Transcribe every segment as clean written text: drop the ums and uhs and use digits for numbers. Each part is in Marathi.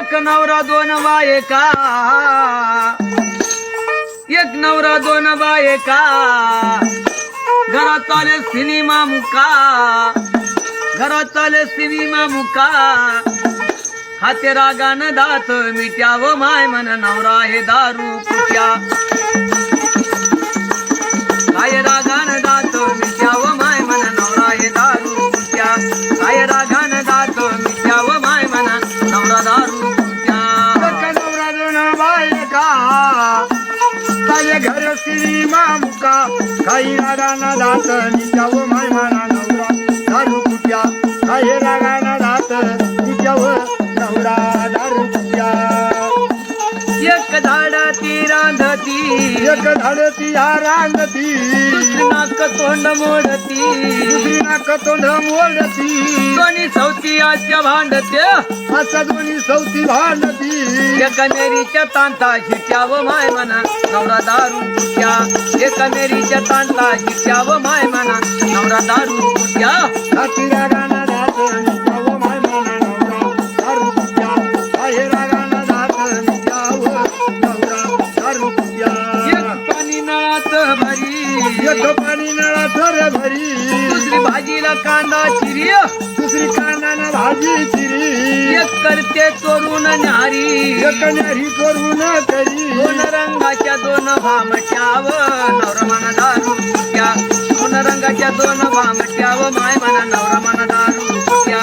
एक नवरा दोन बायका, एक नवरा दोन बायका, घरात आले सिनेमा मुका, घरात आले सिनेमा मुका, हाते रागान दात मिट्याव माय मन नवरा हे दारू कुट्या, काय रागान दात मिट्याव माय मन नवरा हे दारू कुट्या, काय रागान दात मिट्याव माय मन नवरा दारू कुट्या. एक नवरा दोन बायका, काय घर सिनेमा मुका, काही रागाना दात मिट्याव माय मना नवरा दारू कुट्या, काही रागाना दात मिट्याव नवरा दारू कुट्या. एक झाडाची रांधती, एक झाडती या रांगती, दुसरी नाक तोंड मोडती, दुसरी नाक तोंड मोडती, दोन्ही सवती आजच्या भांडते, असा दोन्ही सवती भांडती. एका मेरीच्या तांता शिट्याव माय म्हणा नवरा दारू कुट्या, एका मेरीच्या तांता शिट्याव माय म्हणा नवरा दारू कुट्या. हाती रागाना दात मिट्याव माय मना नवरा दारू कुट्या, काही रागाना दात मिट्याव नवरा दारू कुट्या. एक पाणी नळात भरी, एक पाणी नळात रे भरी, दुसरी भाजीला कांदा चिरी, दुसरी कांदाना भाजी चिरी, एक करते चोरून न्यारी, एक न्यारी करून तरी, दोन रंगाच्या दोन भामट्याव नवरा म्हणा दारू कुट्या, दोन रंगाच्या दोन भामट्याव माय म्हणा नवरा म्हणा दारू कुट्या.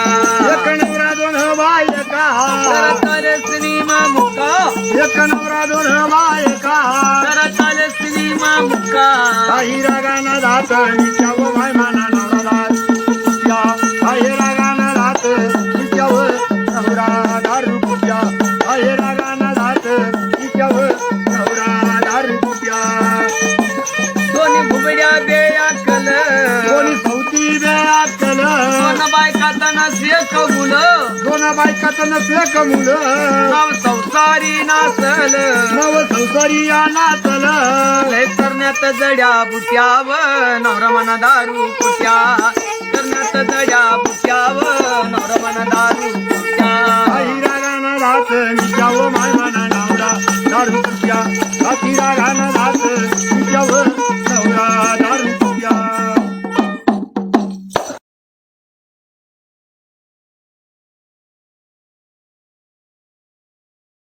एक नवरा दोन बायका, घरात आले सिनेमा मुका, एक नवरा दोन बायका, घरात आले सिनेमा मुका, काही रागाना दात मिट्याव माय मना नवरा कुट्या, काही रागाना दात मिट्याव नवरा दारू कुट्या, काही रागाना दात मिट्याव नवरा दारू कुट्या. दोन्ही घुबड्या बेयाकल, दोन्ही सवती बेअक्कल, दोन बायका तनासे कबूल, दोन बायकात नसले कमुल, नव संसारी नासल, नव संसारी नाचल, लय करण्यात जड्या बुट्याव नवरा म्हणा दारू कुट्या, करण्यात जड्या बुट्याव नवरा म्हणा दारू कुट्या. काही रागाना दात मिट्याव माय मना नवरा दारू